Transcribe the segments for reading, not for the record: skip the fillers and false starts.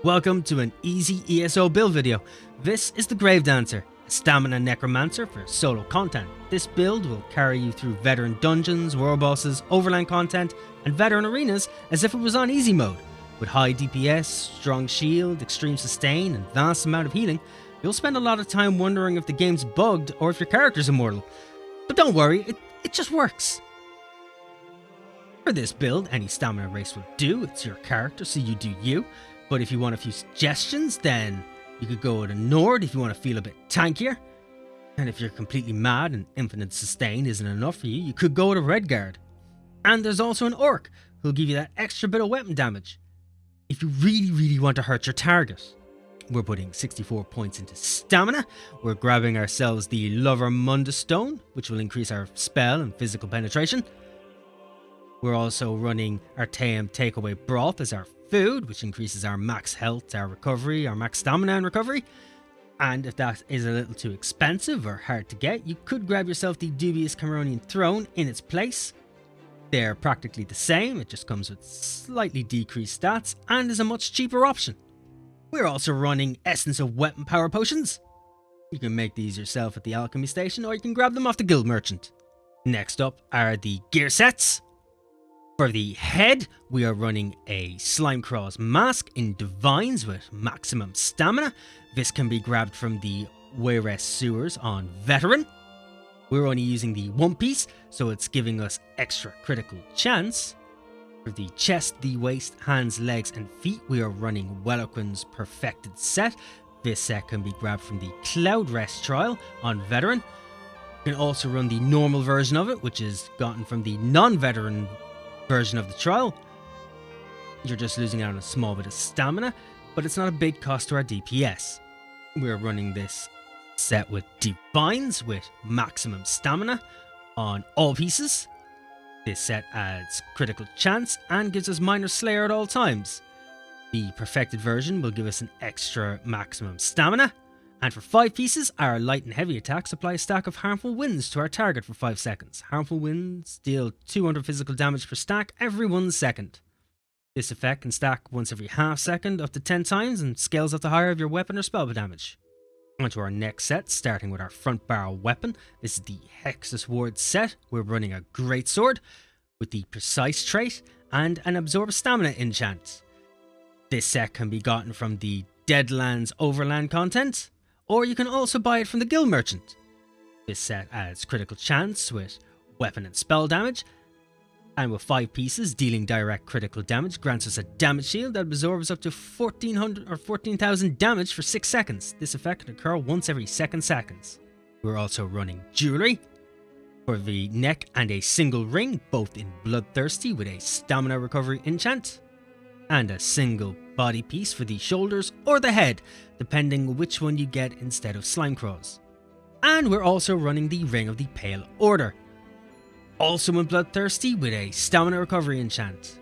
Welcome to an easy ESO build video. This is the Grave Dancer, a stamina necromancer for solo content. This build will carry you through veteran dungeons, world bosses, overland content, and veteran arenas as if it was on easy mode. With high DPS, strong shield, extreme sustain, and vast amount of healing, you'll spend a lot of time wondering if the game's bugged or if your character's immortal. But don't worry, it just works. For this build, any stamina race will do. It's your character, so you do you. But if you want a few suggestions, then you could go with a Nord if you want to feel a bit tankier. And if you're completely mad and infinite sustain isn't enough for you, you could go with a Redguard. And there's also an Orc, who'll give you that extra bit of weapon damage if you really want to hurt your target. We're putting 64 points into stamina. We're grabbing ourselves the Lover Munda Stone, which will increase our spell and physical penetration. We're also running our Artaeum Takeaway Broth as our food, which increases our max health, our recovery, our max stamina and recovery. And if that is a little too expensive or hard to get, you could grab yourself the Dubious Cameronian Throne in its place. They're practically the same, it just comes with slightly decreased stats and is a much cheaper option. We're also running Essence of Weapon Power Potions. You can make these yourself at the alchemy station or you can grab them off the guild merchant. Next up are the gear sets. For the head, we are running a Slimecraw's Mask in Divines with maximum stamina. This can be grabbed from the Wayrest Sewers on Veteran. We're only using the one piece, so it's giving us extra critical chance. For the chest, the waist, hands, legs and feet, we are running Welloquin's Perfected Set. This set can be grabbed from the Cloud Rest Trial on Veteran. You can also run the normal version of it, which is gotten from the non-veteran version of the trial. You're just losing out on a small bit of stamina, but it's not a big cost to our DPS. We're running this set with Divines with maximum stamina on all pieces. This set adds critical chance and gives us Minor Slayer at all times. The perfected version will give us an extra maximum stamina. And for 5 pieces, our light and heavy attacks apply a stack of Harmful Winds to our target for 5 seconds. Harmful Winds deal 200 physical damage per stack every 1 second. This effect can stack once every half second up to 10 times and scales up the higher of your weapon or spell damage. Onto our next set, starting with our front barrel weapon. This is the Hexus Ward set. We're running a Greatsword with the Precise trait and an Absorb Stamina enchant. This set can be gotten from the Deadlands Overland content, or you can also buy it from the guild merchant. This set adds critical chance with weapon and spell damage, and with 5 pieces, dealing direct critical damage grants us a damage shield that absorbs up to 1400 or 14,000 damage for 6 seconds. This effect can occur once every 2 seconds. We're also running jewelry for the neck and a single ring, both in Bloodthirsty with a stamina recovery enchant, and a single body piece for the shoulders or the head, depending which one you get instead of Slimecraw's. And we're also running the Ring of the Pale Order, also in Bloodthirsty with a stamina recovery enchant.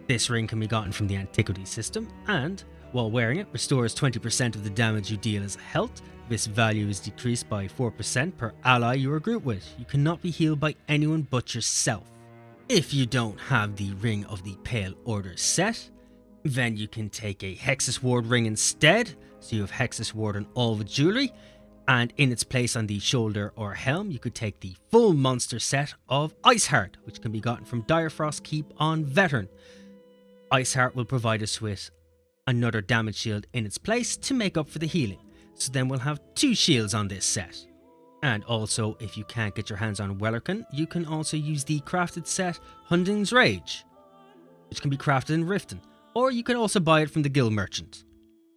This ring can be gotten from the Antiquity system and, while wearing it, restores 20% of the damage you deal as health. This value is decreased by 4% per ally you are grouped with. You cannot be healed by anyone but yourself. If you don't have the Ring of the Pale Order set, then you can take a Hexus Ward ring instead, so you have Hexus Ward on all the jewelry, and in its place on the shoulder or helm, you could take the full monster set of Iceheart, which can be gotten from Direfrost Keep on Veteran. Iceheart will provide us with another damage shield in its place to make up for the healing, so then we'll have 2 shields on this set. And also, if you can't get your hands on Wellerkin, you can also use the crafted set Hunting's Rage, which can be crafted in Riften, or you can also buy it from the guild merchant.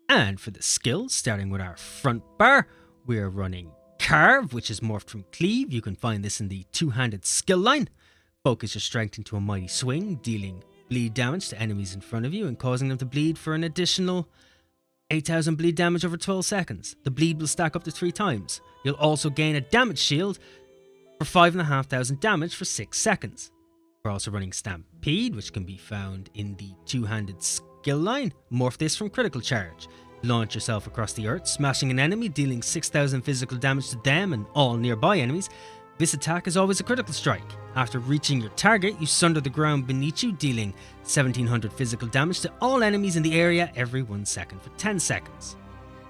And for the skills, starting with our front bar, we're running Carve, which is morphed from Cleave. You can find this in the 2-handed skill line. Focus your strength into a mighty swing, dealing bleed damage to enemies in front of you and causing them to bleed for an additional 8,000 bleed damage over 12 seconds. The bleed will stack up to 3 times. You'll also gain a damage shield for 5,500 damage for 6 seconds. We're also running Stampede, which can be found in the 2-handed skill line. Morph this from Critical Charge. Launch yourself across the earth, smashing an enemy, dealing 6,000 physical damage to them and all nearby enemies. This attack is always a critical strike. After reaching your target, you sunder the ground beneath you, dealing 1700 physical damage to all enemies in the area every 1 second for 10 seconds.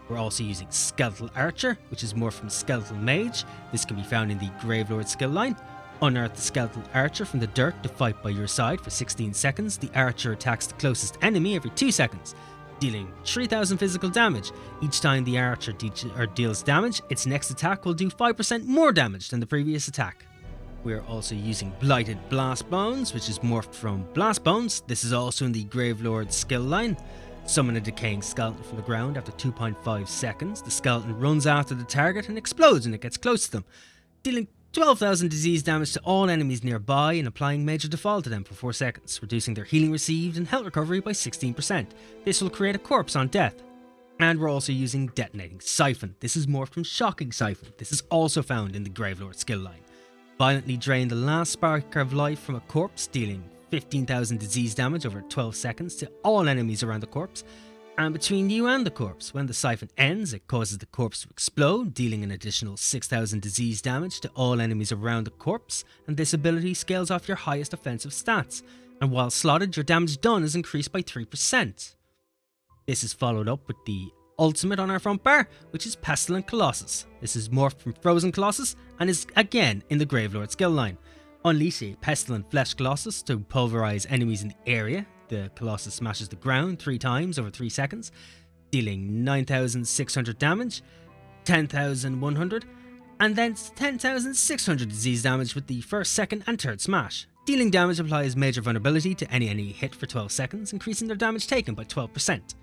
We're also using Skeletal Archer, which is more from Skeletal Mage. This can be found in the Gravelord skill line. Unearth the Skeletal Archer from the dirt to fight by your side for 16 seconds. The Archer attacks the closest enemy every 2 seconds, dealing 3000 physical damage. Each time the Archer deals damage, its next attack will do 5% more damage than the previous attack. We are also using Blighted Blast Bones, which is morphed from Blast Bones. This is also in the Gravelord skill line. Summon a decaying skeleton from the ground after 2.5 seconds. The skeleton runs after the target and explodes when it gets close to them, dealing 12,000 disease damage to all enemies nearby and applying Major Defall to them for 4 seconds, reducing their healing received and health recovery by 16%. This will create a corpse on death. And we're also using Detonating Siphon. This is morphed from Shocking Siphon. This is also found in the Gravelord skill line. Violently drain the last spark of life from a corpse, dealing 15,000 disease damage over 12 seconds to all enemies around the corpse and between you and the corpse. When the siphon ends, it causes the corpse to explode, dealing an additional 6,000 disease damage to all enemies around the corpse, and this ability scales off your highest offensive stats, and while slotted, your damage done is increased by 3%. This is followed up with the ultimate on our front bar, which is Pestilent Colossus. This is morphed from Frozen Colossus and is again in the Gravelord skill line. Unleash a Pestilent Flesh Colossus to pulverize enemies in the area. The Colossus smashes the ground 3 times over 3 seconds, dealing 9,600 damage, 10,100, and then 10,600 disease damage with the first, second, and third smash. Dealing damage applies major vulnerability to any enemy hit for 12 seconds, increasing their damage taken by 12%.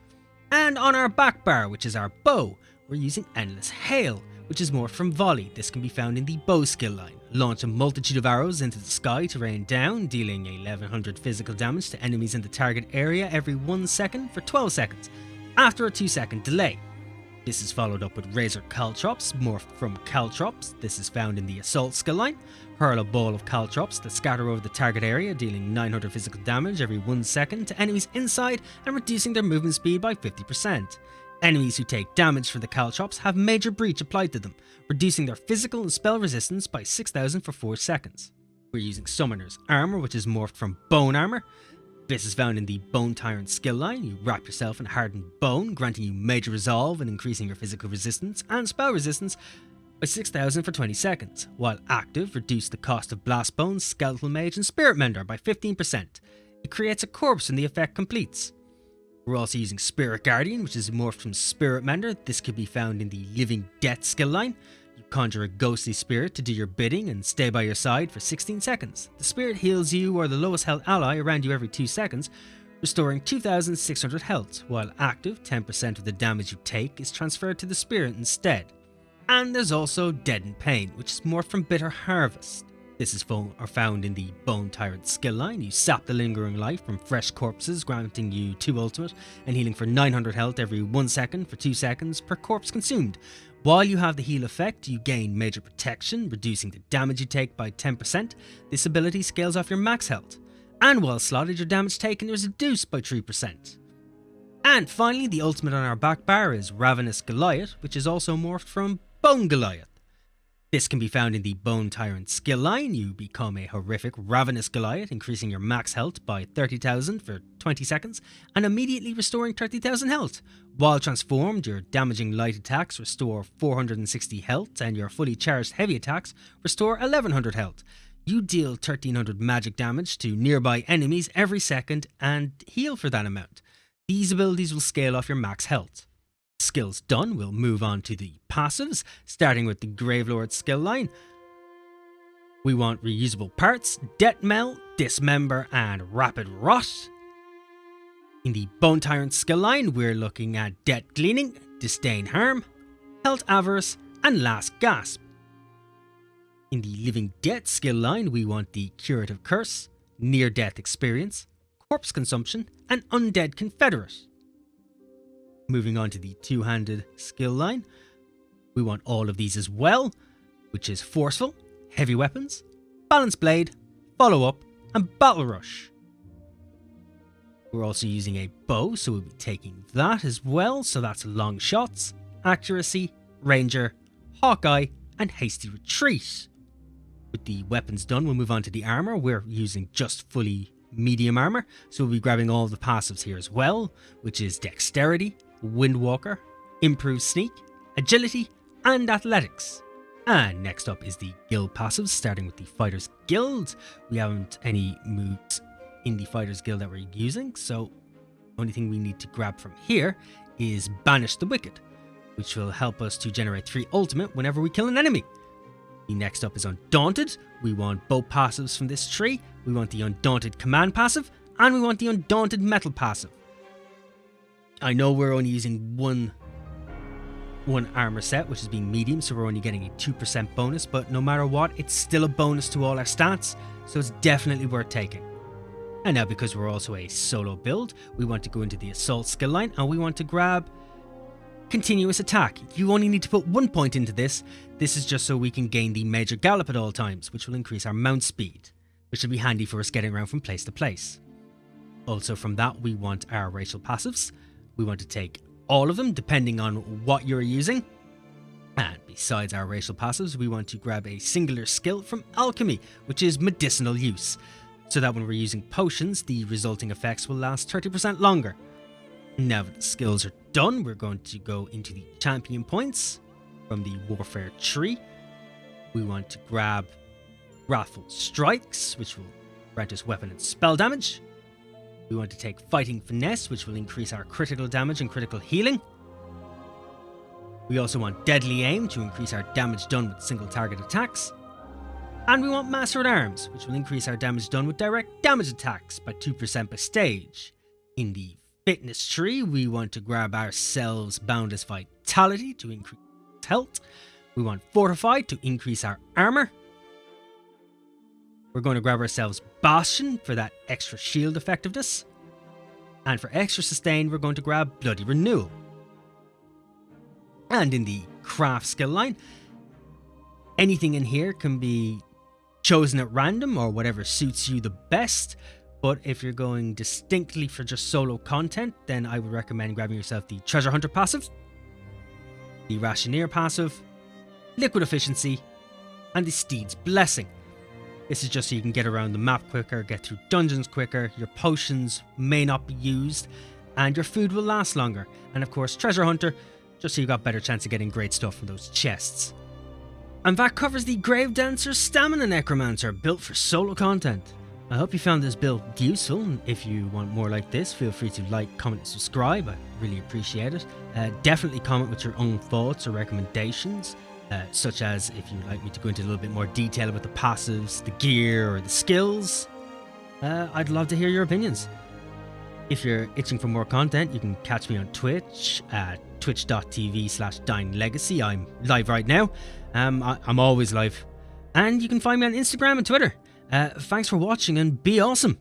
And on our back bar, which is our bow, we're using Endless Hail, which is morphed from Volley. This can be found in the bow skill line. Launch a multitude of arrows into the sky to rain down, dealing 1100 physical damage to enemies in the target area every 1 second for 12 seconds, after a 2-second delay. This is followed up with Razor Caltrops, morphed from Caltrops. This is found in the Assault skill line. Hurl a ball of Caltrops that scatter over the target area, dealing 900 physical damage every 1 second to enemies inside and reducing their movement speed by 50%. Enemies who take damage from the Caltrops have Major Breach applied to them, reducing their physical and spell resistance by 6,000 for 4 seconds. We're using Summoner's Armor, which is morphed from Bone Armor. This is found in the Bone Tyrant skill line. You wrap yourself in hardened bone, granting you Major Resolve and increasing your physical resistance and spell resistance by 6,000 for 20 seconds. While active, reduce the cost of Blast Bones, Skeletal Mage, and Spirit Mender by 15%. It creates a corpse when the effect completes. We're also using Spirit Guardian, which is morphed from Spirit Mender. This could be found in the Living Death skill line. You conjure a ghostly spirit to do your bidding and stay by your side for 16 seconds. The spirit heals you or the lowest health ally around you every 2 seconds, restoring 2,600 health. While active, 10% of the damage you take is transferred to the spirit instead. And there's also Deaden Pain, which is morphed from Bitter Harvest. This is found in the Bone Tyrant skill line. You sap the lingering life from fresh corpses, granting you 2 ultimate and healing for 900 health every 1 second for 2 seconds per corpse consumed. While you have the heal effect, you gain major protection, reducing the damage you take by 10%. This ability scales off your max health. And while slotted, your damage taken is reduced by 3%. And finally, the ultimate on our back bar is Ravenous Goliath, which is also morphed from Bone Goliath. This can be found in the Bone Tyrant skill line. You become a horrific Ravenous Goliath, increasing your max health by 30,000 for 20 seconds and immediately restoring 30,000 health. While transformed, your damaging light attacks restore 460 health and your fully charged heavy attacks restore 1100 health. You deal 1300 magic damage to nearby enemies every second and heal for that amount. These abilities will scale off your max health. Skills done, we'll move on to the passives, starting with the Gravelord skill line. We want reusable parts, Death Mel, Dismember, and Rapid Rot. In the Bone Tyrant skill line, we're looking at Death Gleaning, Disdain Harm, Health Avarice, and Last Gasp. In the Living Death skill line, we want the Curative Curse, Near Death Experience, Corpse Consumption, and Undead Confederate. Moving on to the Two-Handed skill line, we want all of these as well, which is Forceful, Heavy Weapons, Balance Blade, Follow Up, and Battle Rush. We're also using a bow, so we'll be taking that as well, so that's Long Shots, Accuracy, Ranger, Hawkeye, and Hasty Retreat. With the weapons done, we'll move on to the armor. We're using just fully medium armor, so we'll be grabbing all the passives here as well, which is Dexterity, Windwalker, Improved Sneak, Agility, and Athletics. And next up is the guild passives, starting with the Fighters Guild. We haven't any moves in the Fighters Guild that we're using, so the only thing we need to grab from here is Banish the Wicked, which will help us to generate 3 ultimate whenever we kill an enemy. The next up is Undaunted. We want both passives from this tree. We want the Undaunted Command passive, and we want the Undaunted Metal passive. I know we're only using one armor set, which is being medium, so we're only getting a 2% bonus, but no matter what, it's still a bonus to all our stats, so it's definitely worth taking. And now, because we're also a solo build, we want to go into the Assault skill line, and we want to grab Continuous Attack. You only need to put 1 point into this. This is just so we can gain the Major Gallop at all times, which will increase our mount speed, which will be handy for us getting around from place to place. Also from that, we want our racial passives. We want to take all of them, depending on what you're using. And besides our racial passives, we want to grab a singular skill from Alchemy, which is Medicinal Use, so that when we're using potions, the resulting effects will last 30% longer. Now that the skills are done, we're going to go into the champion points from the Warfare tree. We want to grab Wrathful Strikes, which will grant us weapon and spell damage. We want to take Fighting Finesse, which will increase our critical damage and critical healing. We also want Deadly Aim to increase our damage done with single target attacks. And we want Master at Arms, which will increase our damage done with direct damage attacks by 2% per stage. In the Fitness tree, we want to grab ourselves Boundless Vitality to increase health. We want Fortified to increase our armor. We're going to grab ourselves Bastion for that extra shield effectiveness. And for extra sustain, we're going to grab Bloody Renewal. And in the Craft skill line, anything in here can be chosen at random or whatever suits you the best. But if you're going distinctly for just solo content, then I would recommend grabbing yourself the Treasure Hunter passive, the Rationeer passive, Liquid Efficiency, and the Steed's Blessing. This is just so you can get around the map quicker, get through dungeons quicker, your potions may not be used, and your food will last longer. And of course, Treasure Hunter, just so you got better chance of getting great stuff from those chests. And that covers the Gravedancer Stamina Necromancer, built for solo content. I hope you found this build useful, and if you want more like this, feel free to like, comment and subscribe. I really appreciate it. Definitely comment with your own thoughts or recommendations. Such as if you'd like me to go into a little bit more detail about the passives, the gear, or the skills. I'd love to hear your opinions. If you're itching for more content, you can catch me on Twitch at twitch.tv/DyingLegacy. I'm live right now. I'm always live. And you can find me on Instagram and Twitter. Thanks for watching and be awesome.